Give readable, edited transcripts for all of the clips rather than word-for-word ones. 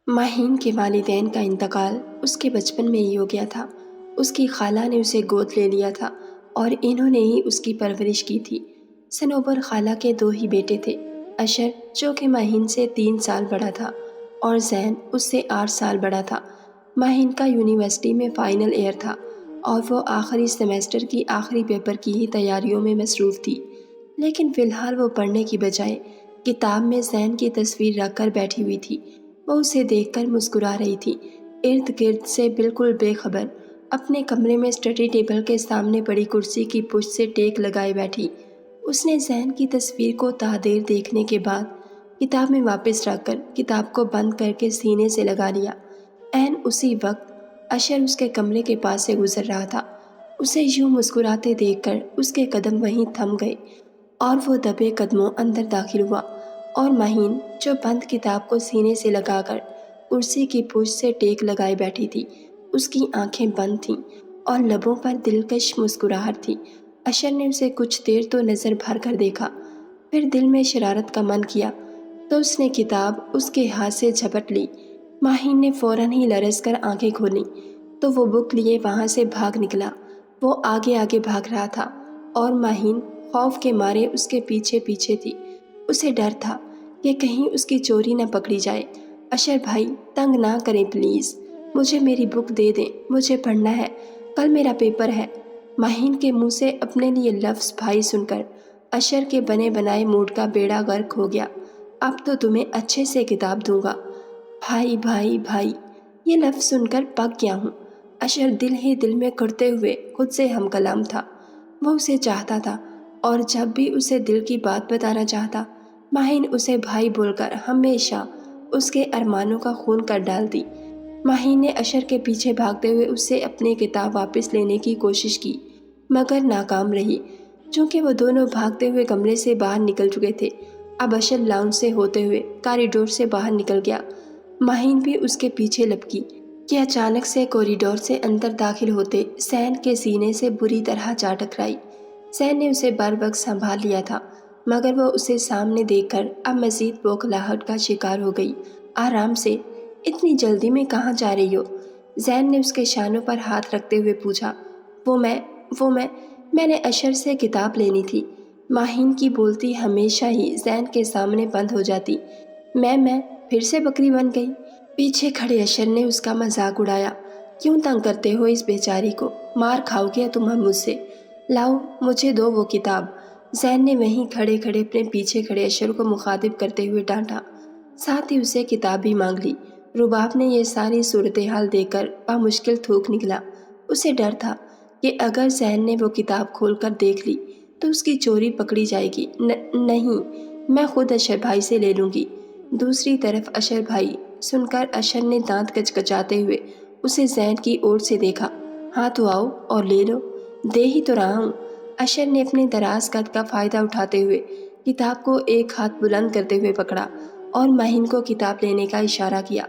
ماہین کے والدین کا انتقال اس کے بچپن میں ہی ہو گیا تھا۔ اس کی خالہ نے اسے گود لے لیا تھا اور انہوں نے ہی اس کی پرورش کی تھی۔ صنوبر خالہ کے 2 ہی بیٹے تھے، اشر جو کہ ماہین سے 3 سال بڑا تھا اور زین اس سے 8 سال بڑا تھا۔ ماہین کا یونیورسٹی میں فائنل ایئر تھا اور وہ آخری سیمیسٹر کی آخری پیپر کی ہی تیاریوں میں مصروف تھی، لیکن فی الحال وہ پڑھنے کی بجائے کتاب میں زین کی تصویر رکھ کر بیٹھی ہوئی تھی۔ وہ اسے دیکھ کر مسکرا رہی تھی، ارد گرد سے بالکل بے خبر، اپنے کمرے میں اسٹڈی ٹیبل کے سامنے پڑی کرسی کی پشت سے ٹیک لگائے بیٹھی۔ اس نے زین کی تصویر کو دیر دیکھنے کے بعد کتاب میں واپس رکھ کر کتاب کو بند کر کے سینے سے لگا لیا۔ عین اسی وقت اشر اس کے کمرے کے پاس سے گزر رہا تھا۔ اسے یوں مسکراتے دیکھ کر اس کے قدم وہیں تھم گئے اور وہ دبے قدموں اندر داخل ہوا، اور ماہین جو بند کتاب کو سینے سے لگا کر کرسی کی پشت سے ٹیک لگائے بیٹھی تھی، اس کی آنکھیں بند تھیں اور لبوں پر دلکش مسکراہٹ تھی۔ اشر نے اسے کچھ دیر تو نظر بھر کر دیکھا، پھر دل میں شرارت کا من کیا تو اس نے کتاب اس کے ہاتھ سے جھپٹ لی۔ ماہین نے فوراً ہی لرز کر آنکھیں کھولیں تو وہ بک لیے وہاں سے بھاگ نکلا۔ وہ آگے آگے بھاگ رہا تھا اور ماہین خوف کے مارے اس کے پیچھے پیچھے تھی۔ اسے ڈر تھا کہ کہیں اس کی چوری نہ پکڑی جائے۔ اشر بھائی، تنگ نہ کریں پلیز، مجھے میری بک دے دیں، مجھے پڑھنا ہے، کل میرا پیپر ہے۔ ماہین کے منہ سے اپنے لیے لفظ بھائی سن کر اشر کے بنے بنائے موڈ کا بیڑا غرق ہو گیا۔ اب تو تمہیں اچھے سے کتاب دوں گا۔ بھائی بھائی بھائی، یہ لفظ سن کر پک گیا ہوں۔ اشر دل ہی دل میں کرتے ہوئے خود سے ہم کلام تھا۔ وہ اسے چاہتا تھا اور جب بھی اسے دل کی بات بتانا چاہتا، ماہین اسے بھائی بول کر ہمیشہ اس کے ارمانوں کا خون کر ڈالتی۔ ماہین نے اشر کے پیچھے بھاگتے ہوئے اس سے اپنی کتاب واپس لینے کی کوشش کی، مگر ناکام رہی۔ چونکہ وہ دونوں بھاگتے ہوئے کمرے سے باہر نکل چکے تھے، اب اشر لاؤنج سے ہوتے ہوئے کاریڈور سے باہر نکل گیا۔ ماہین بھی اس کے پیچھے لپکی کہ اچانک سے کوریڈور سے اندر داخل ہوتے زین کے سینے سے بری طرح جا ٹکرائی۔ زین نے اسے بر وقت سنبھال لیا تھا، مگر وہ اسے سامنے دیکھ کر اب مزید بوکھلاہٹ کا شکار ہو گئی۔ آرام سے، اتنی جلدی میں کہاں جا رہی ہو؟ زین نے اس کے شانوں پر ہاتھ رکھتے ہوئے پوچھا۔ میں نے اشر سے کتاب لینی تھی۔ ماہین کی بولتی ہمیشہ ہی زین کے سامنے بند ہو جاتی۔ میں پھر سے بکری بن گئی۔ پیچھے کھڑے اشر نے اس کا مذاق اڑایا۔ کیوں تنگ کرتے ہو اس بیچاری کو؟ مار کھاؤ گے تم اب مجھ سے؟ لاؤ، مجھے دو وہ کتاب۔ زین نے وہیں کھڑے کھڑے اپنے پیچھے کھڑے اشر کو مخاطب کرتے ہوئے ڈانٹا، ساتھ ہی اسے کتاب بھی مانگ لی۔ رباب نے یہ ساری صورتحال دیکھ کر بامشکل تھوک نکلا۔ اسے ڈر تھا کہ اگر زین نے وہ کتاب کھول کر دیکھ لی تو اس کی چوری پکڑی جائے گی۔ نہیں، میں خود اشر بھائی سے لے لوں گی۔ دوسری طرف اشر بھائی سن کر اشر نے دانت کچکچاتے ہوئے اسے زین کی اور سے دیکھا۔ ہاں تو آؤ اور لے لو، دے ہی تو رہا ہوں۔ اشر نے اپنے دراز قد کا فائدہ اٹھاتے ہوئے کتاب کو ایک ہاتھ بلند کرتے ہوئے پکڑا اور ماہین کو کتاب لینے کا اشارہ کیا۔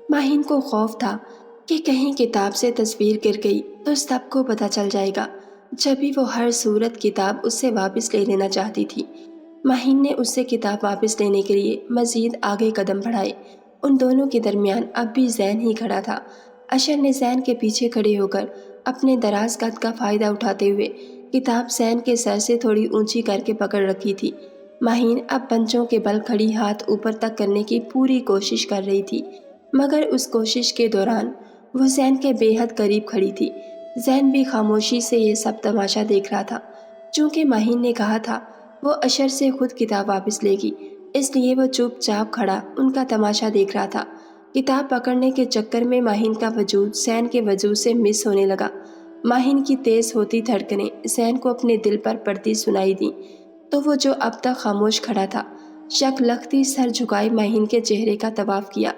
ماہین کو خوف تھا کہ کہیں کتاب سے تصویر گر گئی تو سب کو پتہ چل جائے گا، جب بھی وہ ہر صورت کتاب اس سے واپس لے لینا چاہتی تھی۔ ماہین نے اس سے کتاب واپس لینے کے لیے مزید آگے قدم بڑھائے۔ ان دونوں کے درمیان اب بھی زین ہی کھڑا تھا۔ اشر نے زین کے پیچھے کھڑے ہو کر اپنے دراز قد کا فائدہ اٹھاتے ہوئے کتاب زین کے سر سے تھوڑی اونچی کر کے پکڑ رکھی تھی۔ ماہین اب پنجوں کے بل کھڑی ہاتھ اوپر تک کرنے کی پوری کوشش کر رہی تھی، مگر اس کوشش کے دوران وہ زین کے بے حد قریب کھڑی تھی۔ زین بھی خاموشی سے یہ سب تماشا دیکھ رہا تھا۔ چونکہ ماہین نے کہا تھا وہ اشر سے خود کتاب واپس لے گی، اس لیے وہ چپ چاپ کھڑا ان کا تماشا دیکھ رہا تھا۔ کتاب پکڑنے کے چکر میں ماہین کا وجود زین کے وجود سے مس ہونے لگا۔ ماہین کی تیز ہوتی دھڑکنیں زین کو اپنے دل پر پڑتی سنائی دیں تو وہ جو اب تک خاموش کھڑا تھا، شک لگتی سر جھکائے ماہین کے چہرے کا طواف کیا،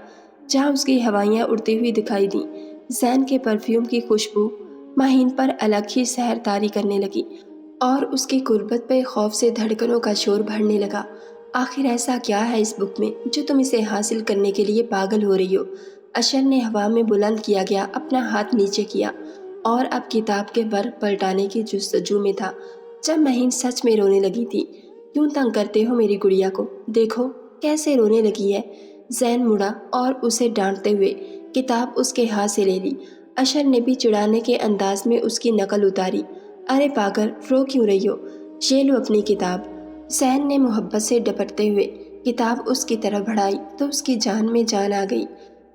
جہاں اس کی ہوائیاں اڑتی ہوئی دکھائی دیں۔ زین کے پرفیوم کی خوشبو ماہین پر الگ ہی سحر طاری کرنے لگی اور اس کی قربت پہ خوف سے دھڑکنوں کا شور بڑھنے لگا۔ آخر ایسا کیا ہے اس بک میں جو تم اسے حاصل کرنے کے لیے پاگل ہو رہی ہو؟ اشر نے ہوا میں بلند کیا گیا اپنا ہاتھ نیچے کیا اور اب کتاب کے ورق پلٹانے کی جستجو میں تھا، جب ماہین سچ میں رونے لگی تھی۔ کیوں تنگ کرتے ہو میری گڑیا کو؟ دیکھو کیسے رونے لگی ہے۔ زین مڑا اور اسے ڈانٹتے ہوئے کتاب اس کے ہاتھ سے لے لی۔ اشر نے بھی چڑھانے کے انداز میں اس کی نقل اتاری۔ ارے پاگل، رو کیوں رہی ہو؟ یہ لو اپنی کتاب۔ زین نے محبت سے ڈپٹتے ہوئے کتاب اس کی طرف بڑھائی تو اس کی جان میں جان آ گئی۔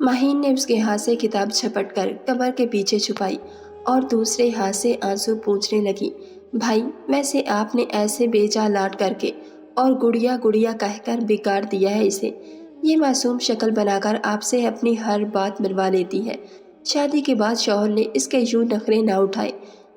ماہین نے اس کے ہاتھ سے کتاب جھپٹ کر کمر کے پیچھے چھپائی اور دوسرے ہاتھ سے آنسو پونچھنے لگی۔ بھائی، ویسے آپ نے ایسے بے جا لاڈ کر کے اور گڑیا گڑیا کہہ کر بگاڑ دیا ہے اسے۔ یہ معصوم شکل بنا کر آپ سے اپنی ہر بات منوا لیتی ہے۔ شادی کے بعد شوہر نے اس کے یوں نخرے نہ اٹھائے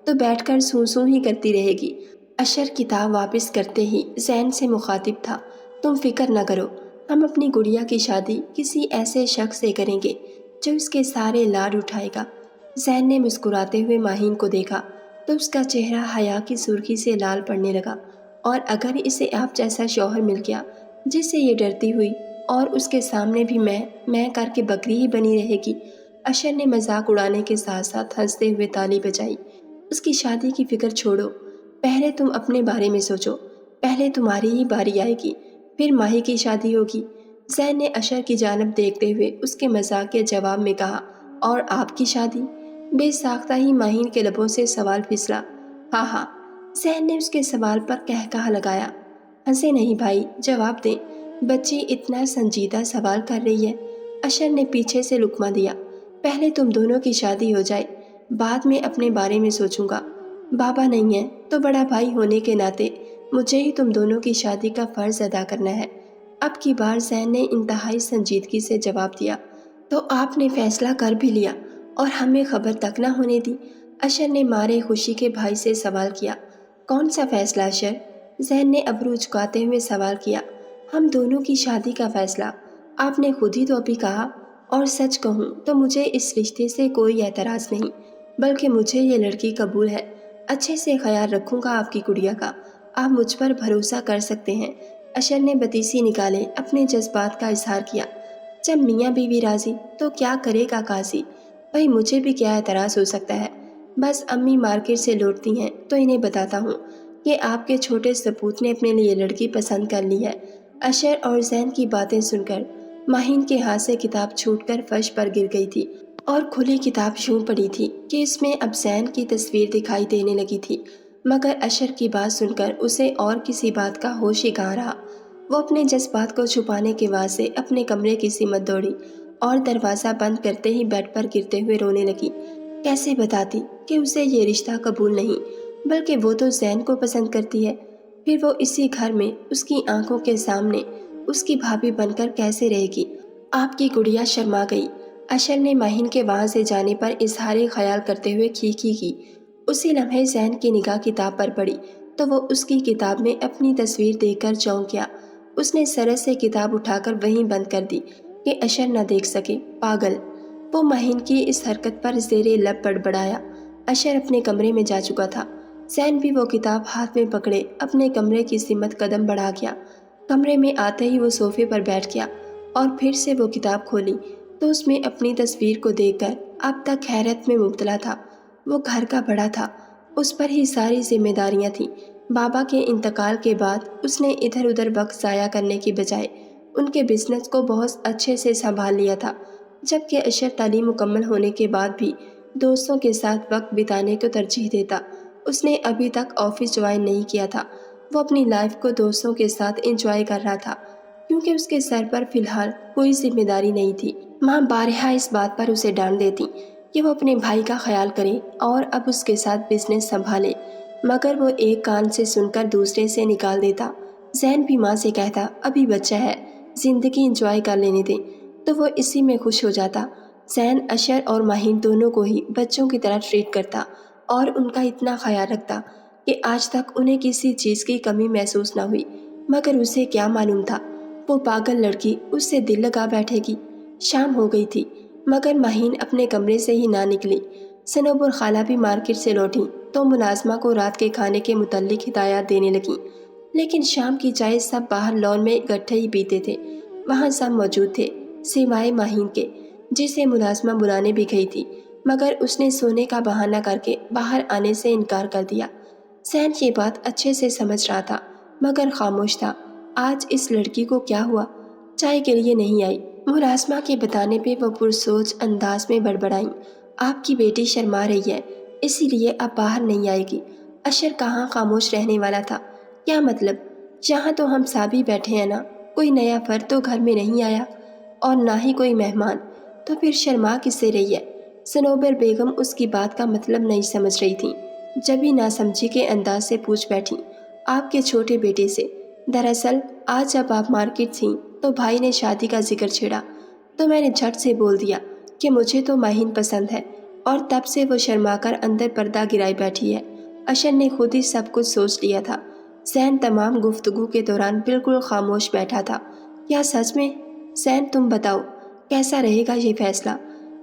تو بیٹھ کر سوں سوں ہی کرتی رہے گی۔ اشر کتاب واپس کرتے ہی زین سے مخاطب تھا، تم فکر نہ کرو، ہم اپنی گڑیا کی شادی کسی ایسے شخص سے کریں گے جو اس کے سارے لاڈ اٹھائے گا۔ زین نے مسکراتے ہوئے ماہین کو دیکھا تو اس کا چہرہ حیا کی سرخی سے لال پڑنے لگا۔ اور اگر اسے آپ جیسا شوہر مل گیا جس سے یہ ڈرتی ہوئی اور اس کے سامنے بھی میں کر کے بکری ہی بنی رہے گی۔ اشر نے مذاق اڑانے کے ساتھ ساتھ ہنستے ہوئے تالی بجائی۔ اس کی شادی کی فکر چھوڑو، پہلے تم اپنے بارے میں سوچو، پہلے تمہاری ہی باری آئے گی، پھر ماہی کی شادی ہوگی۔ زین نے اشر کی جانب دیکھتے ہوئے اس کے مذاق کے جواب میں کہا، اور آپ کی شادی؟ بے ساختہ ہی ماہین کے لبوں سے سوال پھسلا۔ ہاں ہاں، زین نے اس کے سوال پر قہقہہ لگایا۔ ہنسے نہیں بھائی، جواب دیں، بچی اتنا سنجیدہ سوال کر رہی ہے۔ اشر نے پیچھے سے لقمہ دیا۔ پہلے تم دونوں کی شادی ہو جائے، بعد میں اپنے بارے میں سوچوں گا۔ بابا نہیں ہے تو بڑا بھائی ہونے کے ناطے مجھے ہی تم دونوں کی شادی کا فرض ادا کرنا ہے۔ اب کی بار زین نے انتہائی سنجیدگی سے جواب دیا۔ تو آپ نے فیصلہ کر بھی لیا اور ہمیں خبر تک نہ ہونے دی؟ اشر نے مارے خوشی کے بھائی سے سوال کیا۔ کون سا فیصلہ اشر؟ زین نے ابرو جھکاتے ہوئے سوال کیا۔ ہم دونوں کی شادی کا فیصلہ، آپ نے خود ہی تو ابھی کہا۔ اور سچ کہوں تو مجھے اس رشتے سے کوئی اعتراض نہیں، بلکہ مجھے یہ لڑکی قبول ہے۔ اچھے سے خیال رکھوں گا آپ کی گڑیا کا، آپ مجھ پر بھروسہ کر سکتے ہیں۔ اشر نے بتیسی نکالے اپنے جذبات کا اظہار کیا۔ جب میاں بیوی راضی تو کیا کرے گا قاضی؟ بھائی مجھے بھی کیا اعتراض ہو سکتا ہے؟ بس امی مارکیٹ سے لوٹتی ہیں تو انہیں بتاتا ہوں کہ آپ کے چھوٹے سپوت نے اپنے لیے لڑکی پسند کر لی ہے۔ اشر اور زین کی باتیں سن کر ماہین کے ہاتھ سے کتاب چھوٹ کر فرش پر گر گئی تھی اور کھلی کتاب یوں پڑی تھی کہ اس میں اب زین کی تصویر دکھائی دینے لگی تھی۔ مگر اشر کی بات سن کر اسے اور کسی بات کا ہوش ہی کہاں رہا۔ وہ اپنے جذبات کو چھپانے کے واسطے اپنے کمرے کی سمت دوڑی اور دروازہ بند کرتے ہی بیڈ پر گرتے ہوئے رونے لگی۔ کیسے بتاتی کہ اسے یہ رشتہ قبول نہیں، بلکہ وہ تو زین کو پسند کرتی ہے؟ پھر وہ اسی گھر میں اس کی آنکھوں کے سامنے اس کی بھابھی بن کر کیسے رہے گی؟ آپ کی گڑیا شرما گئی۔ اشر نے ماہین کے وہاں سے جانے پر اظہار خیال کرتے ہوئے کھی کی۔ اسی لمحے زین کی نگاہ کتاب پر پڑی تو وہ اس کی کتاب میں اپنی تصویر دیکھ کر چونک گیا۔ اس نے سرت سے کتاب اٹھا کر وہیں بند کر دی کہ اشر نہ دیکھ سکے۔ پاگل! وہ ماہین کی اس حرکت پر زیر لب بڑبڑایا۔ اشر اپنے کمرے میں جا چکا تھا۔ زین بھی وہ کتاب ہاتھ میں پکڑے اپنے کمرے کی سمت قدم بڑھا گیا۔ کمرے میں آتے ہی وہ صوفے پر بیٹھ گیا اور پھر سے وہ کتاب کھولی تو اس میں اپنی تصویر کو دیکھ کر اب تک حیرت میں مبتلا تھا۔ وہ گھر کا بڑا تھا، اس پر ہی ساری ذمہ داریاں تھیں۔ بابا کے انتقال کے بعد اس نے ادھر ادھر وقت ضائع کرنے کی بجائے ان کے بزنس کو بہت اچھے سے سنبھال لیا تھا، جبکہ اشر تعلیم مکمل ہونے کے بعد بھی دوستوں کے ساتھ وقت بتانے کو ترجیح دیتا۔ اس نے ابھی تک آفس جوائن نہیں کیا تھا۔ وہ اپنی لائف کو دوستوں کے ساتھ انجوائے کر رہا تھا کیونکہ اس کے سر پر فی الحال کوئی ذمہ داری نہیں تھی۔ ماں بارہا اس بات پر اسے ڈانٹ دیتی کہ وہ اپنے بھائی کا خیال کرے اور اب اس کے ساتھ بزنس سنبھالے، مگر وہ ایک کان سے سن کر دوسرے سے نکال دیتا۔ زین بھی ماں سے کہتا ابھی بچہ ہے، زندگی انجوائے کر لینے دے، تو وہ اسی میں خوش ہو جاتا۔ زین اشر اور ماہین دونوں کو ہی بچوں کی طرح ٹریٹ کرتا اور ان کا اتنا خیال رکھتا کہ آج تک انہیں کسی چیز کی کمی محسوس نہ ہوئی۔ مگر اسے کیا معلوم تھا وہ پاگل لڑکی اس سے دل لگا بیٹھے گی۔ شام ہو گئی تھی مگر ماہین اپنے کمرے سے ہی نہ نکلی۔ سنوبر خالہ بھی مارکیٹ سے لوٹیں تو ملازمہ کو رات کے کھانے کے متعلق ہدایات دینے لگیں، لیکن شام کی چائے سب باہر لان میں اکٹھے ہی پیتے تھے۔ وہاں سب موجود تھے سوائے ماہین کے، جسے ملازمہ بلانے بھی گئی تھی، مگر اس نے سونے کا بہانہ کر کے باہر آنے سے انکار کر دیا۔ زین یہ بات اچھے سے سمجھ رہا تھا مگر خاموش تھا۔ آج اس لڑکی کو کیا ہوا؟ چائے کے لیے نہیں آئی، مراسمہ کے بتانے پہ وہ پرسوچ انداز میں بڑبڑائیں، آپ کی بیٹی شرما رہی ہے، اسی لیے اب باہر نہیں آئے گی۔ اشر کہاں خاموش رہنے والا تھا؟ کیا مطلب؟ یہاں تو ہم سبھی بیٹھے ہیں نا، کوئی نیا فرد تو گھر میں نہیں آیا اور نہ ہی کوئی مہمان، تو پھر شرما کس سے رہی ہے؟ صنوبر بیگم اس کی بات کا مطلب نہیں سمجھ رہی تھیں، جب ہی ناسمجھی کے انداز سے پوچھ بیٹھی آپ کے چھوٹے بیٹے سے۔ دراصل آج جب آپ مارکیٹ تھیں تو بھائی نے شادی کا ذکر چھیڑا، تو میں نے جھٹ سے بول دیا کہ مجھے تو ماہین پسند ہے، اور تب سے وہ شرما کر اندر پردہ گرائی بیٹھی ہے۔ اشر نے خود ہی سب کچھ سوچ لیا تھا۔ زین تمام گفتگو کے دوران بالکل خاموش بیٹھا تھا۔ کیا سچ میں؟ زین تم بتاؤ، کیسا رہے گا یہ فیصلہ؟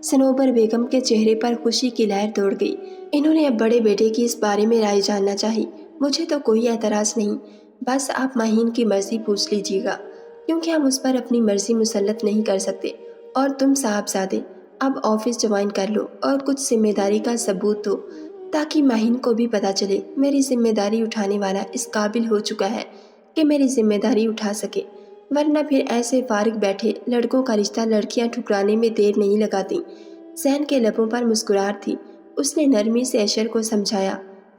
صنوبر بیگم کے چہرے پر خوشی کی لہر دوڑ گئی۔ انہوں نے اب بڑے بیٹے کی اس بارے میں رائے جاننا چاہی۔ مجھے تو کوئی اعتراض نہیں، بس آپ ماہین کی مرضی پوچھ لیجیے گا، کیونکہ ہم اس پر اپنی مرضی مسلط نہیں کر سکتے۔ اور تم صاحبزادے اب آفس جوائن کر لو اور کچھ ذمہ داری کا ثبوت دو، تاکہ ماہین کو بھی پتہ چلے میری ذمہ داری اٹھانے والا اس قابل ہو چکا ہے کہ میری ذمہ داری اٹھا سکے، ورنہ پھر ایسے فارغ بیٹھے لڑکوں کا رشتہ لڑکیاں ٹھکرانے میں دیر نہیں لگاتی۔ زین کے لبوں پر مسکراہٹ تھی۔ اس نے نرمی سے اشر کو سمجھایا،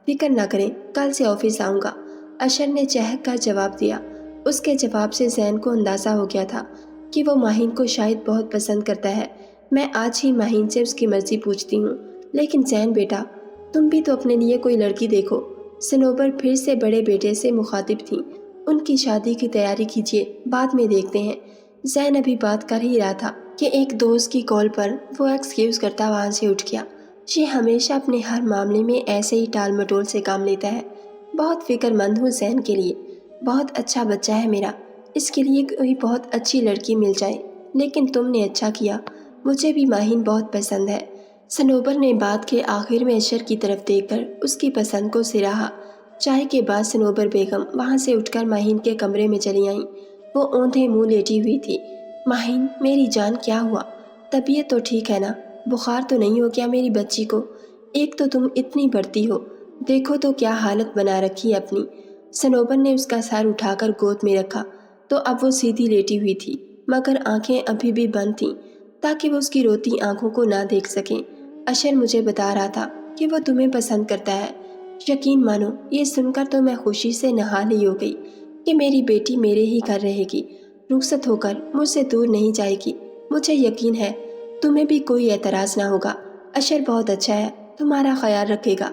فکر نہ کریں، کل سے آفس آؤں گا۔ اشر نے چہک کر جواب دیا۔ اس کے جواب سے زین کو اندازہ ہو گیا تھا کہ وہ ماہین کو شاید بہت پسند کرتا ہے۔ میں آج ہی ماہین سے اس کی مرضی پوچھتی ہوں، لیکن زین بیٹا، تم بھی تو اپنے لیے کوئی لڑکی دیکھو۔ صنوبر پھر سے بڑے بیٹے سے مخاطب تھیں۔ ان کی شادی کی تیاری کیجیے، بعد میں دیکھتے ہیں۔ زین ابھی بات کر ہی رہا تھا کہ ایک دوست کی کال پر وہ ایکسکیوز کرتا وہاں سے اٹھ گیا۔ یہ ہمیشہ اپنے ہر معاملے میں ایسے ہی ٹال مٹول سے کام لیتا ہے۔ بہت فکر مند ہوں زین کے لیے، بہت اچھا بچہ ہے میرا، اس کے لیے کوئی بہت اچھی لڑکی مل جائے۔ لیکن تم نے اچھا کیا، مجھے بھی ماہین بہت پسند ہے۔ صنوبر نے بات کے آخر میں اشر کی طرف دیکھ کر اس کی پسند کو سراہا۔ چائے کے بعد صنوبر بیگم وہاں سے اٹھ کر ماہین کے کمرے میں چلی آئیں۔ وہ اوندھے منہ لیٹی ہوئی تھی۔ ماہین میری جان، کیا ہوا؟ طبیعت تو ٹھیک ہے نا؟ بخار تو نہیں ہو گیا میری بچی کو؟ ایک تو تم اتنی بڑھتی ہو، دیکھو تو کیا حالت بنا رکھی ہے اپنی۔ صنوبر نے اس کا سر اٹھا کر گود میں رکھا تو اب وہ سیدھی لیٹی ہوئی تھی، مگر آنکھیں ابھی بھی بند تھیں تاکہ وہ اس کی روتی آنکھوں کو نہ دیکھ سکیں۔ اشر مجھے بتا رہا تھا کہ وہ تمہیں پسند کرتا ہے۔ یقین مانو، یہ سن کر تو میں خوشی سے نہال ہی ہو گئی کہ میری بیٹی میرے ہی گھر رہے گی، رخصت ہو کر مجھ سے دور نہیں جائے گی۔ مجھے یقین ہے تمہیں بھی کوئی اعتراض نہ ہوگا۔ اشر بہت اچھا ہے، تمہارا خیال رکھے گا۔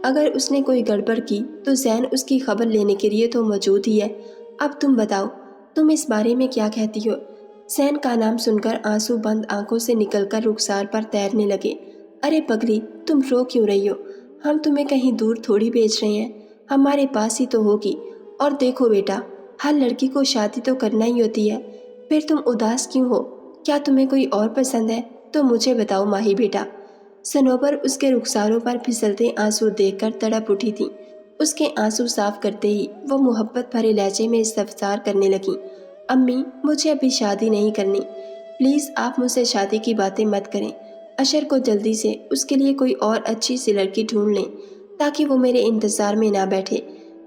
اگر اس نے کوئی گڑبڑ کی تو زین اس کی خبر لینے کے لیے تو موجود ہی ہے۔ اب تم بتاؤ، تم اس بارے میں کیا کہتی ہو؟ زین کا نام سن کر آنسو بند آنکھوں سے نکل کر رخسار پر تیرنے لگے۔ ارے پگلی، تم رو کیوں رہی ہو؟ ہم تمہیں کہیں دور تھوڑی بھیج رہے ہیں، ہمارے پاس ہی تو ہوگی۔ اور دیکھو بیٹا، ہر لڑکی کو شادی تو کرنا ہی ہوتی ہے، پھر تم اداس کیوں ہو؟ کیا تمہیں کوئی اور پسند ہے تو مجھے بتاؤ ماہی بیٹا۔ صنوبر اس کے رخساروں پر پھسلتے آنسو دیکھ کر تڑپ اٹھی تھی۔ اس کے آنسو صاف کرتے ہی وہ محبت بھرے لہجے میں استفسار کرنے لگیں، امی مجھے ابھی شادی نہیں کرنی، پلیز آپ مجھ سے شادی کی باتیں مت کریں۔ اشر کو جلدی سے اس کے لیے کوئی اور اچھی سی لڑکی ڈھونڈ لیں تاکہ وہ میرے انتظار میں نہ بیٹھے۔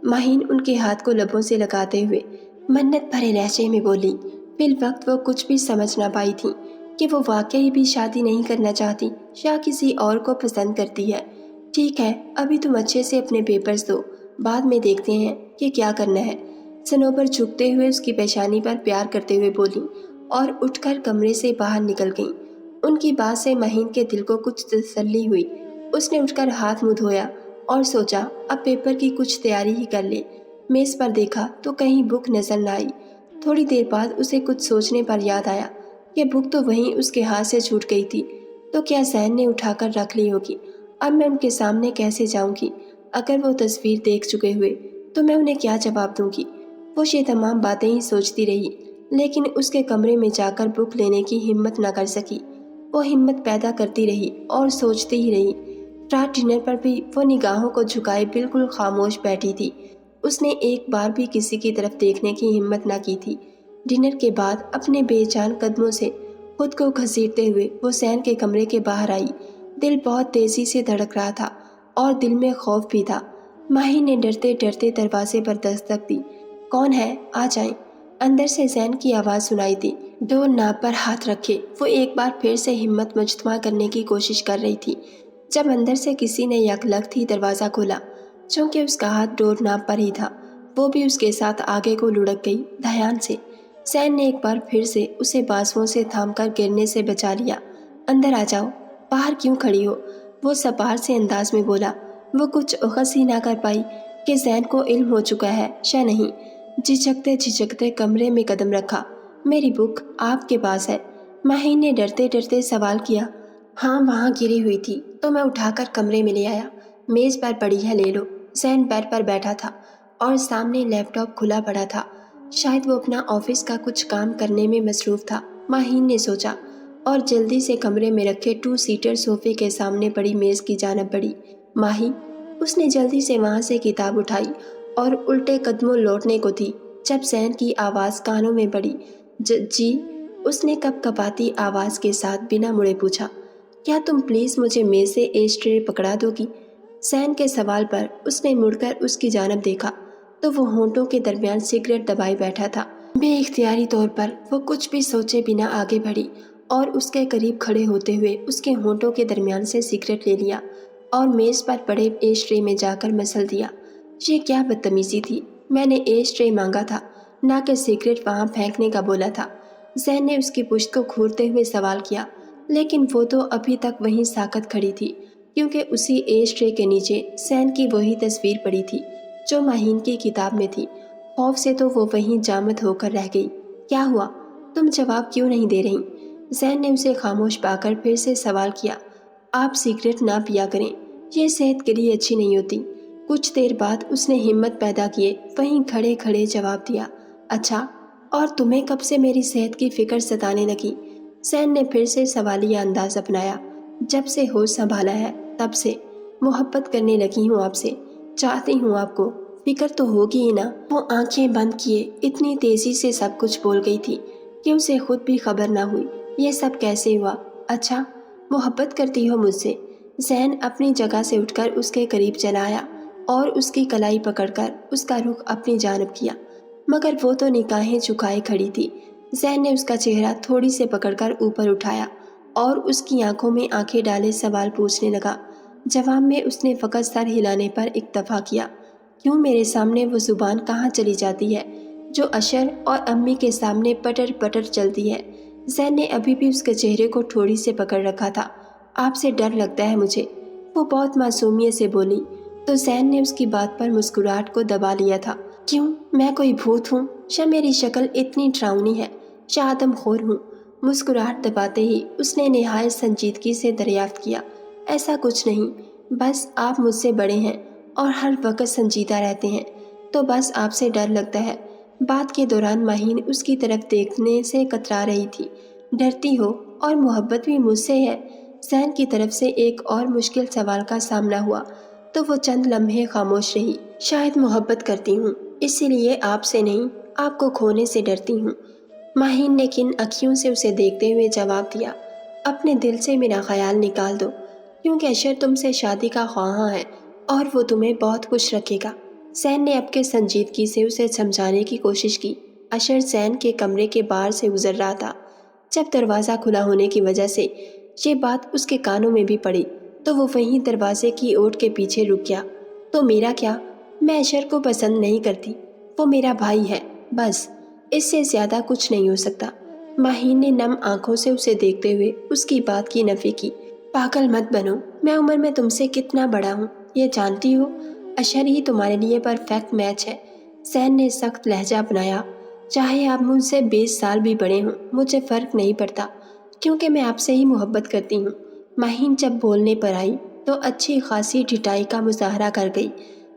ماہین ان کے ہاتھ کو لبوں سے لگاتے ہوئے منت بھرے لہجے میں بولی۔ فی الوقت وہ کچھ بھی سمجھ نہ پائی تھی کہ وہ واقعی بھی شادی نہیں کرنا چاہتی یا کسی اور کو پسند کرتی ہے۔ ٹھیک ہے، ابھی تم اچھے سے اپنے پیپرز دو، بعد میں دیکھتے ہیں کہ کیا کرنا ہے۔ صنوبر جھکتے ہوئے اس کی پیشانی پر پیار کرتے ہوئے بولی اور اٹھ کر کمرے سے باہر نکل گئیں۔ ان کی بات سے ماہین کے دل کو کچھ تسلی ہوئی۔ اس نے اٹھ کر ہاتھ منہ دھویا اور سوچا اب پیپر کی کچھ تیاری ہی کر لے۔ میز پر دیکھا تو کہیں بک نظر نہ آئی۔ تھوڑی دیر بعد اسے کچھ سوچنے پر یاد آیا کہ بک تو وہیں اس کے ہاتھ سے چھوٹ گئی تھی، تو کیا زین نے اٹھا کر رکھ لی ہوگی؟ اب میں ان کے سامنے کیسے جاؤں گی؟ اگر وہ تصویر دیکھ چکے ہوئے تو میں انہیں کیا جواب دوں گی؟ وہ یہ تمام باتیں ہی سوچتی رہی، لیکن اس کے کمرے میں جا کر بک لینے کی ہمت نہ کر سکی۔ وہ ہمت پیدا کرتی رہی اور سوچتی ہی رہی۔ رات ڈنر پر بھی وہ نگاہوں کو جھکائے بالکل خاموش بیٹھی تھی۔ اس نے ایک بار بھی کسی کی طرف دیکھنے کی ہمت نہ کی تھی۔ ڈنر کے بعد اپنے بے جان قدموں سے خود کو گھسیٹتے ہوئے وہ زین کے کمرے کے باہر آئی۔ دل بہت تیزی سے دھڑک رہا تھا اور دل میں خوف بھی تھا۔ ماہی نے ڈرتے ڈرتے دروازے پر دستک دی۔ کون ہے؟ آ جائیں۔ اندر سے زین کی آواز سنائی دی۔ ڈور ناپ پر ہاتھ رکھے وہ ایک بار پھر سے ہمت مجتمع کرنے کی کوشش کر رہی تھی جب اندر سے کسی نے یک لگت ہی دروازہ کھولا۔ چونکہ اس کا ہاتھ ڈور ناپ پر ہی تھا، وہ بھی اس کے ساتھ آگے کو لڑک گئی دھیان سے۔ زین نے ایک بار پھر سے اسے بازوؤں سے تھام کر گرنے سے بچا لیا۔ اندر آ جاؤ، باہر کیوں کھڑی ہو؟ وہ سپار سے انداز میں بولا۔ وہ کچھ اخذ ہی نہ کر پائی کہ زین کو علم ہو چکا ہے شا نہیں۔ جھجکتے کمرے میں قدم رکھا۔ میری بک آپ کے پاس ہے؟ ماہین نے ڈرتے ڈرتے سوال کیا۔ ہاں وہاں گری ہوئی تھی تو میں اٹھا کر کمرے میں لے آیا، میز پر پڑی ہے لے لو۔ زین بیڈ پر بیٹھا تھا اور سامنے لیپ ٹاپ کھلا پڑا تھا، شاید وہ اپنا آفس کا کچھ کام کرنے میں مصروف تھا، ماہین نے سوچا، اور جلدی سے کمرے میں رکھے 2 سیٹر صوفے کے سامنے پڑی میز کی جانب بڑھی۔ ماہی، اس نے جلدی سے وہاں سے کتاب اٹھائی اور الٹے قدموں لوٹنے کو تھی جب زین کی آواز کانوں میں پڑی۔ جی، اس نے کپ کپاتی آواز کے ساتھ بنا مڑے پوچھا۔ کیا تم پلیز مجھے میز سے ایش ٹرے پکڑا دو گی؟ زین کے سوال پر اس نے مڑ کر اس کی جانب دیکھا تو وہ ہونٹوں کے درمیان سگریٹ دبائے بیٹھا تھا۔ بے اختیاری طور پر وہ کچھ بھی سوچے بنا آگے بڑھی اور اس کے قریب کھڑے ہوتے ہوئے اس کے ہونٹوں کے درمیان سے سگریٹ لے لیا اور میز پر پڑے ایش ٹرے میں جا کر مسل دیا۔ یہ کیا بدتمیزی تھی، میں نے ایش ٹرے مانگا تھا نہ کہ سگریٹ وہاں پھینکنے کا بولا تھا۔ زین نے اس کی پشت کو گھورتے ہوئے سوال کیا، لیکن وہ تو ابھی تک وہیں ساکت کھڑی تھی کیونکہ اسی ایش ٹرے کے نیچے زین کی وہی تصویر پڑی تھی جو ماہین کی کتاب میں تھی۔ خوف سے تو وہ وہیں جامد ہو کر رہ گئی۔ کیا ہوا؟ تم جواب کیوں نہیں دے رہی؟ زین نے اسے خاموش پا کر پھر سے سوال کیا۔ آپ سگریٹ نہ پیا کریں، یہ صحت کے لیے اچھی نہیں ہوتی۔ کچھ دیر بعد اس نے ہمت پیدا کیے وہیں کھڑے کھڑے جواب دیا۔ اچھا، اور تمہیں کب سے میری صحت کی فکر ستانے لگی؟ زین نے پھر سے سوالیہ انداز اپنایا۔ جب سے ہوش سنبھالا ہے تب سے محبت کرنے لگی ہوں آپ سے، چاہتی ہوں آپ کو، فکر تو ہوگی ہی نا۔ وہ آنکھیں بند کیے اتنی تیزی سے سب کچھ بول گئی تھی کہ اسے خود بھی خبر نہ ہوئی یہ سب کیسے ہوا۔ اچھا، محبت کرتی ہو مجھ سے؟ زین اپنی جگہ سے اٹھ کر اس کے قریب چلا آیا اور اس کی کلائی پکڑ کر اس کا رخ اپنی جانب کیا، مگر وہ تو نگاہیں جھکائے کھڑی تھی۔ زین نے اس کا چہرہ تھوڑی سے پکڑ کر اوپر اٹھایا اور اس کی آنکھوں میں آنکھیں ڈالے سوال پوچھنے لگا۔ جواب میں اس نے فقط سر ہلانے پر اکتفا کیا۔ کیوں میرے سامنے وہ زبان کہاں چلی جاتی ہے جو اشر اور امی کے سامنے پٹر پٹر چلتی ہے؟ زین نے ابھی بھی اس کے چہرے کو تھوڑی سے پکڑ رکھا تھا۔ آپ سے ڈر لگتا ہے مجھے، وہ بہت معصومیت سے بولی تو زین نے اس کی بات پر مسکراہٹ کو دبا لیا تھا۔ کیوں، میں کوئی بھوت ہوں یا میری شکل اتنی ڈراؤنی ہے یا آدم خور ہوں؟ مسکراہٹ دباتے ہی اس نے نہایت سنجیدگی سے دریافت کیا۔ ایسا کچھ نہیں، بس آپ مجھ سے بڑے ہیں اور ہر وقت سنجیدہ رہتے ہیں تو بس آپ سے ڈر لگتا ہے۔ بات کے دوران ماہین اس کی طرف دیکھنے سے کترا رہی تھی۔ ڈرتی ہو اور محبت بھی مجھ سے ہے؟ زین کی طرف سے ایک اور مشکل سوال کا سامنا ہوا تو وہ چند لمحے خاموش رہی۔ شاید محبت کرتی ہوں، اسی لیے آپ سے نہیں، آپ کو کھونے سے ڈرتی ہوں، ماہین نے کن اکھیوں سے اسے دیکھتے ہوئے جواب دیا۔ اپنے دل سے میرا خیال نکال دو، کیونکہ اشر تم سے شادی کا خواہاں ہے اور وہ تمہیں بہت خوش رکھے گا۔ زین نے اب کے سنجیدگی سے اسے سمجھانے کی کوشش کی۔ اشر زین کے کمرے کے باہر سے گزر رہا تھا۔ جب دروازہ کھلا ہونے کی وجہ سے یہ بات اس کے کانوں میں بھی پڑی تو وہ وہیں دروازے کی اوٹ کے پیچھے رک گیا۔ تو میرا کیا؟ میں اشر کو پسند نہیں کرتی، وہ میرا بھائی ہے، بس، اس سے زیادہ کچھ نہیں ہو سکتا۔ ماہین نے نم آنکھوں سے اسے دیکھتے ہوئے اس کی بات کی نفی کی۔ پاگل مت بنو، میں عمر میں تم سے کتنا بڑا ہوں یہ جانتی ہو، اشر ہی تمہارے لیے پرفیکٹ میچ ہے۔ زین نے سخت لہجہ اپنایا۔ چاہے آپ مجھ سے 20 سال بھی بڑے ہوں مجھے فرق نہیں پڑتا، کیونکہ میں آپ سے ہی محبت کرتی ہوں۔ ماہین جب بولنے پر آئی تو اچھی خاصی ڈھٹائی کا مظاہرہ کر گئی،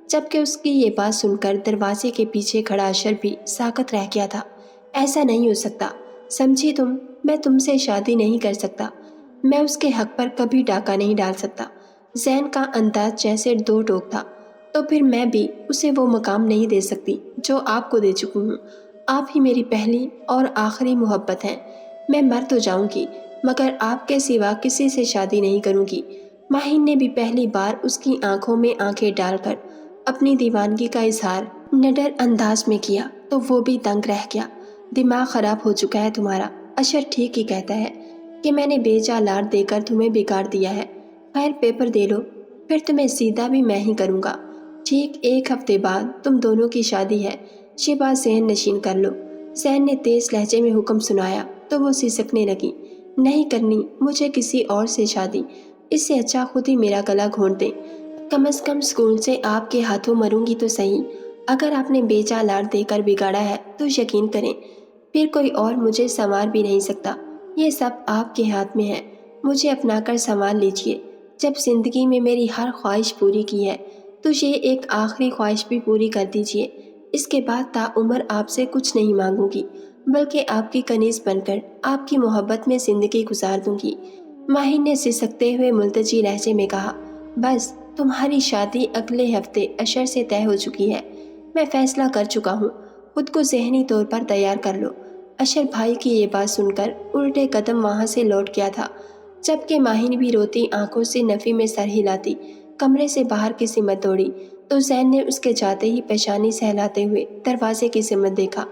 جبکہ اس کی یہ بات سن کر دروازے کے پیچھے کھڑا اشر بھی ساکت رہ گیا تھا۔ ایسا نہیں ہو سکتا، سمجھی تم، میں تم سے شادی نہیں کر سکتا، میں اس کے حق پر کبھی ڈاکہ نہیں ڈال سکتا۔ زین کا انداز جیسے دو ٹوک تھا۔ تو پھر میں بھی اسے وہ مقام نہیں دے سکتی جو آپ کو دے چکی ہوں۔ آپ ہی میری پہلی اور آخری محبت ہیں۔ میں مر تو جاؤں گی مگر آپ کے سوا کسی سے شادی نہیں کروں گی۔ ماہین نے بھی پہلی بار اس کی آنکھوں میں آنکھیں ڈال کر اپنی دیوانگی کا اظہار نڈر انداز میں کیا تو وہ بھی دنگ رہ گیا۔ دماغ خراب ہو چکا ہے تمہارا، اشر ٹھیک ہی کہتا ہے کہ میں نے بے چالار دے کر تمہیں بگاڑ دیا ہے۔ خیر پیپر دے لو، پھر تمہیں سیدھا بھی میں ہی کروں گا۔ ٹھیک 1 ہفتے بعد تم دونوں کی شادی ہے، شیبہ ذہن نشین کر لو۔ ذہن نے تیز لہجے میں حکم سنایا تو وہ سسکنے لگی۔ نہیں کرنی مجھے کسی اور سے شادی، اس سے اچھا خود ہی میرا گلا گھونٹ دیں۔ کم از کم اسکول سے آپ کے ہاتھوں مروں گی تو صحیح۔ اگر آپ نے بے چالار دے کر بگاڑا ہے تو یقین کریں پھر کوئی اور مجھے سنوار بھی نہیں سکتا۔ یہ سب آپ کے ہاتھ میں ہے، مجھے اپنا کر سنوار لیجئے۔ جب زندگی میں میری ہر خواہش پوری کی ہے تو یہ ایک آخری خواہش بھی پوری کر دیجئے۔ اس کے بعد تا عمر آپ سے کچھ نہیں مانگوں گی، بلکہ آپ کی کنیز بن کر آپ کی محبت میں زندگی گزار دوں گی۔ ماہین نے سسکتے ہوئے ملتجی لہجے میں کہا، بس تمہاری شادی اگلے ہفتے اشر سے طے ہو چکی ہے۔ میں فیصلہ کر چکا ہوں، خود کو ذہنی طور پر تیار کر لو۔ اشر بھائی کی یہ بات سن کر الٹے قدم وہاں سے لوٹ گیا تھا، جبکہ ماہین بھی روتی آنکھوں سے نفی میں سر ہلاتی کمرے سے باہر کی سمت دوڑی تو زین نے اس کے جاتے ہی پیشانی سہلاتے ہوئے دروازے کی سمت دیکھا۔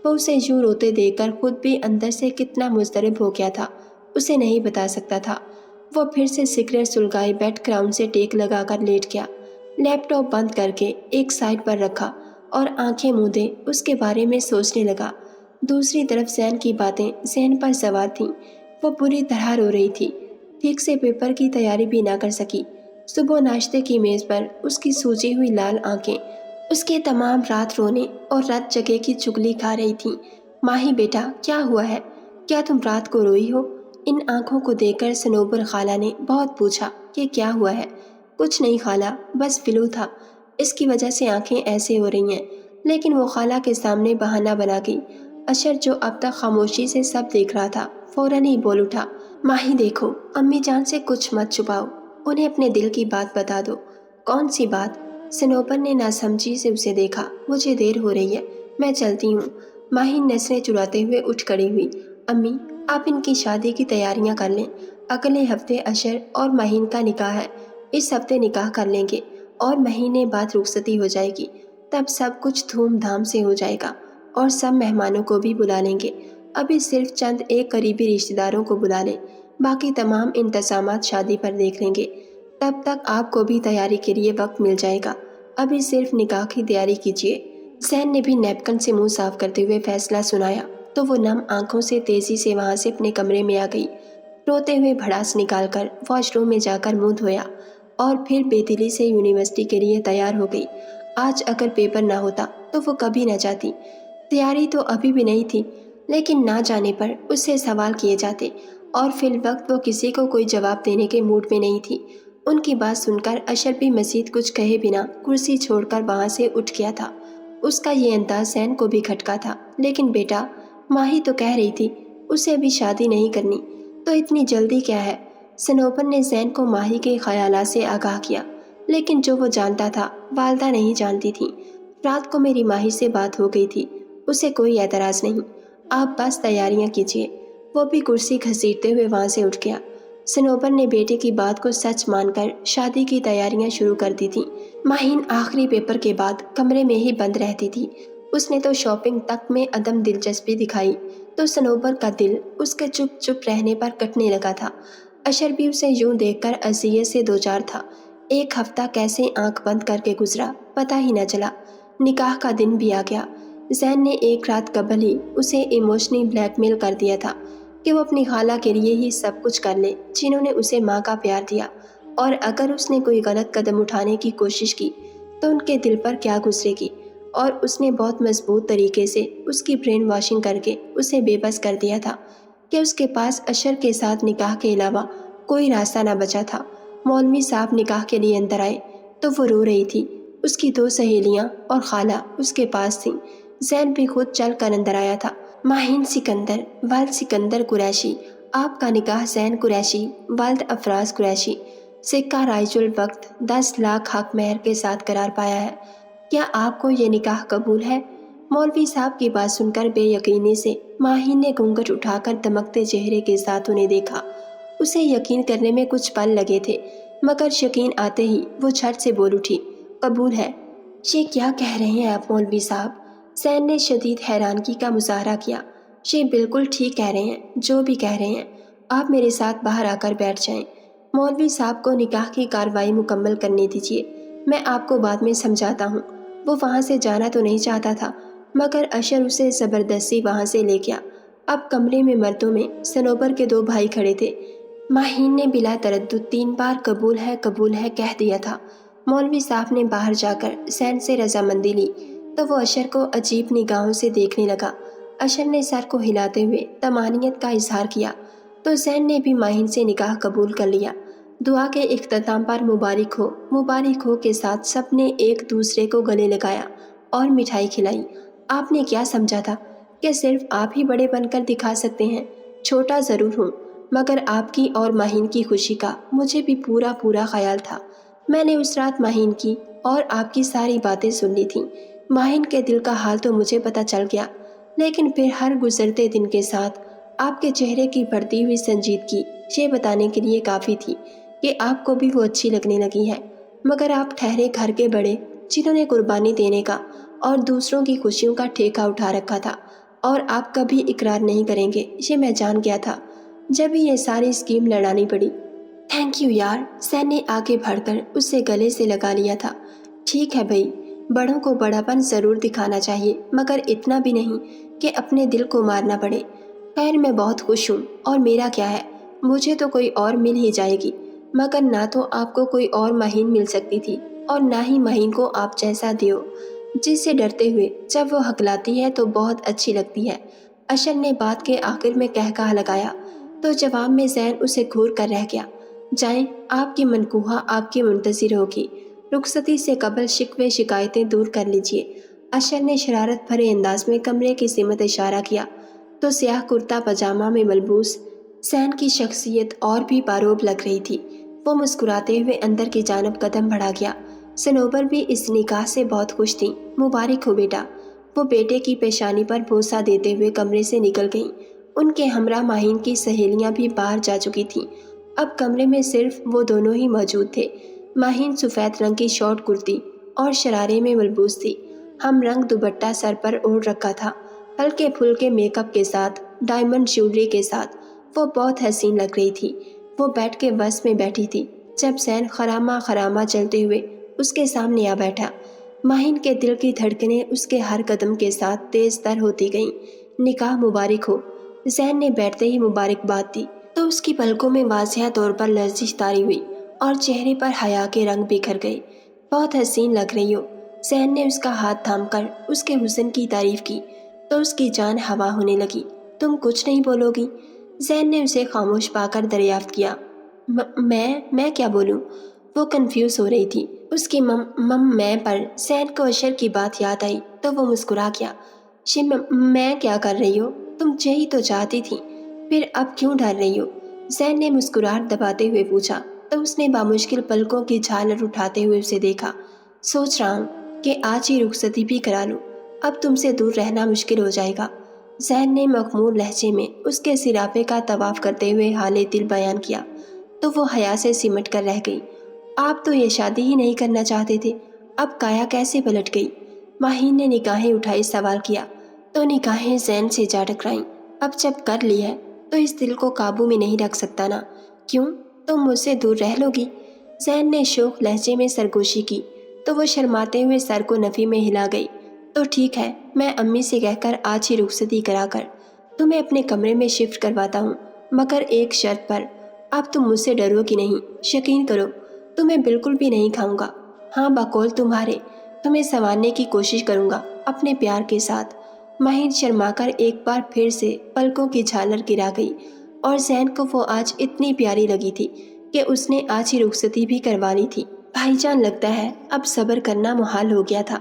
وہ اسے یوں روتے دیکھ کر خود بھی اندر سے کتنا مضطرب ہو گیا تھا اسے نہیں بتا سکتا تھا۔ وہ پھر سے سگریٹ سلگائے بیک گراؤنڈ سے ٹیک لگا کر لیٹ گیا، لیپ ٹاپ بند کر کے ایک سائڈ پر رکھا اور آنکھیں مودے اس کے بارے میں سوچنے لگا۔ دوسری طرف زین کی باتیں ذہن پر سوار تھیں۔ وہ بری طرح رو رہی تھی، ٹھیک سے پیپر کی تیاری بھی نہ کر سکی۔ صبح ناشتے کی میز پر اس کی سوجی ہوئی لال آنکھیں اس کے تمام رات رونے اور رات جگہ کی چگلی کھا رہی تھیں۔ ماہی بیٹا کیا ہوا ہے؟ کیا تم رات کو روئی ہو؟ ان آنکھوں کو دیکھ کر صنوبر خالہ نے بہت پوچھا کہ کیا ہوا ہے۔ کچھ نہیں خالہ، بس فلو تھا، اس کی وجہ سے آنکھیں ایسے ہو رہی ہیں۔ لیکن وہ خالہ کے سامنے بہانہ بنا گئی۔ اشر جو اب تک خاموشی سے سب دیکھ رہا تھا فوراً ہی بول اٹھا، ماہی دیکھو، امی جان سے کچھ مت چھپاؤ، انہیں اپنے دل کی بات بتا دو۔ کون سی بات؟ صنوبر نے ناسمجھی سے اسے دیکھا۔ مجھے دیر ہو رہی ہے، میں چلتی ہوں۔ ماہین نظریں چراتے ہوئے اٹھ کھڑی ہوئی۔ امی آپ ان کی شادی کی تیاریاں کر لیں، اگلے ہفتے اشر اور ماہین کا نکاح ہے، اس ہفتے نکاح کر لیں گے اور مہینے بعد رخصتی ہو جائے گی، تب سب کچھ دھوم دھام سے ہو جائے گا اور سب مہمانوں کو بھی بلا لیں گے۔ ابھی صرف چند ایک قریبی رشتہ داروں کو بلا لیں، باقی تمام انتظامات شادی پر دیکھ لیں گے، تب تک آپ کو بھی تیاری کے لیے وقت مل جائے گا۔ ابھی صرف نکاح کی تیاری کیجیے۔ زین نے بھی نیپکن سے منہ صاف کرتے ہوئے فیصلہ سنایا تو وہ نم آنکھوں سے تیزی سے وہاں سے اپنے کمرے میں آ گئی، روتے ہوئے بھڑاس نکال کر واش روم میں جا کر منہ دھویا اور پھر بے دلی سے یونیورسٹی کے لیے تیار ہو گئی۔ آج اگر پیپر نہ ہوتا تو وہ کبھی نہ جاتی۔ تیاری تو ابھی بھی نہیں تھی، لیکن نہ جانے پر اس سے سوال کیے جاتے اور فی الوقت وہ کسی کو کوئی جواب دینے کے موڈ میں نہیں تھی۔ ان کی بات سن کر اشر بھی مزید کچھ کہے بنا کرسی چھوڑ کر وہاں سے اٹھ گیا تھا۔ اس کا یہ انداز زین کو بھی کھٹکا تھا۔ لیکن بیٹا، ماہی تو کہہ رہی تھی اسے ابھی شادی نہیں کرنی، تو اتنی جلدی کیا ہے؟ صنوبر نے زین کو ماہی کے خیالات سے آگاہ کیا، لیکن جو وہ جانتا تھا والدہ نہیں جانتی تھی۔ رات کو میری ماہی سے بات ہو گئی تھی، اسے کوئی اعتراض نہیں، آپ بس تیاریاں کیجیے۔ وہ بھی کرسی گھسیٹتے ہوئے وہاں سے اٹھ گیا۔ صنوبر نے بیٹے کی بات کو سچ مان کر شادی کی تیاریاں شروع کر دی تھیں۔ ماہین آخری پیپر کے بعد کمرے میں ہی بند رہتی تھی۔ اس نے تو شاپنگ تک میں عدم دلچسپی دکھائی تو صنوبر کا دل اس کے چپ چپ رہنے پر کٹنے لگا تھا۔ اشر بھی اسے یوں دیکھ کر اذیت سے دوچار تھا۔ 1 ہفتہ کیسے آنکھ بند کر کے گزرا پتہ ہی نہ چلا۔ نکاح کا دن بھی آ گیا۔ زین نے ایک رات قبل ہی اسے ایموشنلی بلیک میل کر دیا تھا کہ وہ اپنی خالہ کے لیے ہی سب کچھ کر لے جنہوں نے اسے ماں کا پیار دیا، اور اگر اس نے کوئی غلط قدم اٹھانے کی کوشش کی تو ان کے دل پر کیا گزرے گی۔ اور اس نے بہت مضبوط طریقے سے اس کی برین واشنگ کر کے اسے بے بس کر دیا تھا کہ اس کے پاس اشر کے ساتھ نکاح کے علاوہ کوئی راستہ نہ بچا تھا۔ مولوی صاحب نکاح کے لیے اندر آئے تو وہ رو رہی تھی۔ اس کی 2 سہیلیاں اور خالہ اس کے پاس تھیں۔ زین بھی خود چل کر اندر آیا تھا۔ ماہین سکندر والد سکندر قریشی، آپ کا نکاح زین قریشی والد افراز قریشی سکہ رائج الوقت 10 لاکھ حق مہر کے ساتھ قرار پایا ہے۔ کیا آپ کو یہ نکاح قبول ہے؟ مولوی صاحب کی بات سن کر بے یقینی سے ماہین نے گھونگھٹ اٹھا کر دمکتے چہرے کے ساتھ انہیں دیکھا۔ اسے یقین کرنے میں کچھ پل لگے تھے، مگر یقین آتے ہی وہ جھٹ سے بول اٹھی، قبول ہے۔ یہ کیا کہہ رہے ہیں آپ مولوی صاحب؟ زین نے شدید حیرانگی کا مظاہرہ کیا۔ یہ بالکل ٹھیک کہہ رہے ہیں، جو بھی کہہ رہے ہیں۔ آپ میرے ساتھ باہر آ کر بیٹھ جائیں۔ مولوی صاحب کو نکاح کی کارروائی مکمل کرنے دیجیے، میں آپ کو بعد میں سمجھاتا ہوں۔ وہ وہاں سے جانا تو نہیں چاہتا تھا، مگر اشر اسے زبردستی وہاں سے لے گیا۔ اب کمرے میں مردوں میں صنوبر کے 2 بھائی کھڑے تھے۔ ماہین نے بلا تردد 3 بار قبول ہے کہہ دیا تھا۔ مولوی صاحب نے باہر جا کر زین سے رضامندی لی تو وہ اشر کو عجیب نگاہوں سے دیکھنے لگا۔ اشر نے سر کو ہلاتے ہوئے طمانینت کا اظہار کیا تو زین نے بھی ماہین سے نکاح قبول کر لیا۔ دعا کے اختتام پر مبارک ہو کے ساتھ سب نے ایک دوسرے کو گلے لگایا اور مٹھائی کھلائی۔ آپ نے کیا سمجھا تھا کہ صرف آپ ہی بڑے بن کر دکھا سکتے ہیں؟ چھوٹا ضرور ہوں، مگر آپ کی اور ماہین کی خوشی کا مجھے بھی پورا خیال تھا۔ میں نے اس رات ماہین کی اور آپ کی ساری باتیں سن لی تھیں۔ ماہین کے دل کا حال تو مجھے پتہ چل گیا، لیکن پھر ہر گزرتے دن کے ساتھ آپ کے چہرے کی بڑھتی ہوئی سنجیدگی یہ بتانے کے لیے کافی تھی کہ آپ کو بھی وہ اچھی لگنے لگی ہے۔ مگر آپ ٹھہرے گھر کے بڑے جنہوں نے قربانی دینے کا اور دوسروں کی خوشیوں کا ٹھیکہ اٹھا رکھا تھا، اور آپ کبھی اقرار نہیں کریں گے، یہ میں جان گیا تھا، جب ہی یہ ساری اسکیم لڑانی پڑی۔ تھینک یو یار، زین نے آگے بڑھ کر اسے گلے سے لگا لیا تھا۔ ٹھیک ہے بھائی، بڑوں کو بڑا پن ضرور دکھانا چاہیے، مگر اتنا بھی نہیں کہ اپنے دل کو مارنا پڑے۔ خیر میں بہت خوش ہوں، اور میرا کیا ہے، مجھے تو کوئی اور مل ہی جائے گی، مگر نہ تو آپ کو کوئی اور مہین مل سکتی تھی اور نہ ہی مہین کو آپ جیسا دیو، جس سے ڈرتے ہوئے جب وہ ہکلاتی ہے تو بہت اچھی لگتی ہے۔ اشر نے بات کے آخر میں کہا لگایا تو جواب میں زین اسے گھور کر رہ گیا۔ جائیں، آپ کی منکوحہ آپ کی منتظر ہوگی، رخصتی سے قبل شکوے شکایتیں دور کر لیجیے۔ اشر نے شرارت بھرے انداز میں کمرے کی سمت اشارہ کیا تو سیاہ کرتا پاجامہ میں ملبوس زین کی شخصیت اور بھی باروب لگ رہی تھی۔ وہ مسکراتے ہوئے اندر کی جانب قدم بڑھا گیا۔ صنوبر بھی اس نکاح سے بہت خوش تھیں۔ مبارک ہو بیٹا، وہ بیٹے کی پیشانی پر بوسہ دیتے ہوئے کمرے سے نکل گئیں۔ ان کے ہمراہ ماہین کی سہیلیاں بھی باہر جا چکی تھیں۔ اب کمرے میں صرف وہ دونوں ہی موجود تھے۔ ماہین سفید رنگ کی شارٹ کرتی اور شرارے میں ملبوس تھی۔ ہم رنگ دوپٹہ سر پر اوڑھ رکھا تھا، ہلکے پھلکے میک اپ کے ساتھ، ڈائمنڈ جیولری کے ساتھ وہ بہت حسین لگ رہی تھی۔ وہ بیٹھ کے بس میں بیٹھی تھی جب زین خراما چلتے ہوئے اس کے سامنے آ بیٹھا۔ ماہین کے دل کی دھڑکنیں اس کے ہر قدم کے ساتھ تیز تر ہوتی گئیں۔ نکاح مبارک ہو، زین نے بیٹھتے ہی مبارکباد دی تو اس کی پلکوں میں واضح طور پر لرزش طاری ہوئی اور چہرے پر حیا کے رنگ بکھر گئے۔ بہت حسین لگ رہی ہو۔ زین نے اس کا ہاتھ تھام کر اس کے حسن کی تعریف کی تو اس کی جان ہوا ہونے لگی۔ تم کچھ نہیں بولو گی؟ زین نے اسے خاموش پا کر دریافت کیا۔ میں کیا بولوں؟ وہ کنفیوز ہو رہی تھی۔ اس کی میں پر زین کو اشر کی بات یاد آئی تو وہ مسکرا گیا۔ میں کیا کر رہی ہو؟ تم یہی تو چاہتی تھی، پھر اب کیوں ڈر رہی ہو؟ زین نے مسکراہٹ دباتے ہوئے پوچھا تو اس نے بامشکل پلکوں کی جھالر اٹھاتے ہوئے اسے دیکھا۔ سوچ رہا ہوں کہ آج ہی رخصتی بھی کرا لوں، اب تم سے دور رہنا مشکل ہو جائے گا۔ زین نے مخمور لہجے میں اس کے سراپے کا طواف کرتے ہوئے حال دل بیان کیا تو وہ حیا سے سمٹ کر رہ گئی۔ آپ تو یہ شادی ہی نہیں کرنا چاہتے تھے، اب کایا کیسے پلٹ گئی؟ ماہین نے نگاہیں اٹھائی سوال کیا تو نگاہیں زین سے جا ٹکرائیں۔ اب جب کر لی ہے تو اس دل کو قابو میں نہیں رکھ سکتا نا؟ کیوں، تم مجھ سے دور رہ لو گی؟ زین نے شوخ لہجے میں سرگوشی کی تو وہ شرماتے ہوئے سر کو نفی میں ہلا گئی۔ تو ٹھیک ہے، میں امی سے کہہ کر آج ہی رخصتی کرا کر تمہیں اپنے کمرے میں شفٹ کرواتا ہوں، مگر ایک شرط پر۔ اب تم مجھ سے ڈرو گی نہیں، یقین کرو تمہیں بالکل بھی نہیں کھاؤں گا۔ ہاں، بقول تمہارے، تمہیں سنوارنے کی کوشش کروں گا اپنے پیار کے ساتھ۔ ماہین شرما کر ایک بار پھر سے پلکوں کی جھالر گرا گئی اور زین کو وہ آج اتنی پیاری لگی تھی کہ اس نے آج ہی رخصتی بھی کروا لی تھی۔ بھائی جان، لگتا ہے اب صبر کرنا محال ہو گیا تھا۔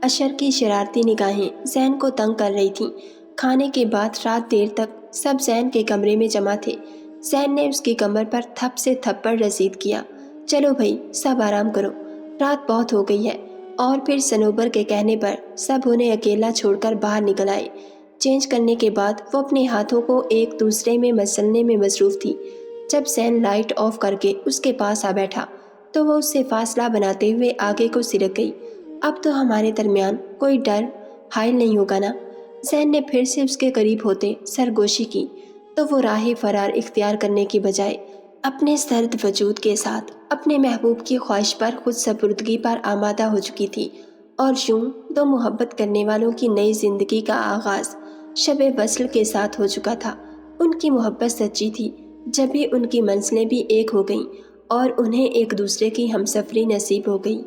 اشر کی شرارتی نگاہیں زین کو تنگ کر رہی تھیں۔ کھانے کے بعد رات دیر تک سب زین کے کمرے میں جمع تھے۔ زین نے اس کی کمر پر تھپ سے تھپڑ رسید کیا۔ چلو بھائی، سب آرام کرو، رات بہت ہو گئی ہے۔ اور پھر صنوبر کے کہنے پر سب انہیں اکیلا چھوڑ کر باہر نکل آئے۔ چینج کرنے کے بعد وہ اپنے ہاتھوں کو ایک دوسرے میں مسلنے میں مصروف تھی۔ جب زین لائٹ آف کر کے اس کے پاس آ بیٹھا تو وہ اس سے فاصلہ بناتے ہوئے آگے کو سرک گئی۔ اب تو ہمارے درمیان کوئی ڈر حائل نہیں ہوگا نا؟ زین نے پھر سے اس کے قریب ہوتے سرگوشی کی تو وہ راہ فرار اختیار کرنے کی بجائے اپنے سرد وجود کے ساتھ اپنے محبوب کی خواہش پر خود سپردگی پر آمادہ ہو چکی تھی، اور یوں دو محبت کرنے والوں کی نئی زندگی کا آغاز شب وصل کے ساتھ ہو چکا تھا۔ ان کی محبت سچی تھی، جبھی ان کی منزلیں بھی ایک ہو گئیں اور انہیں ایک دوسرے کی ہمسفری نصیب ہو گئی۔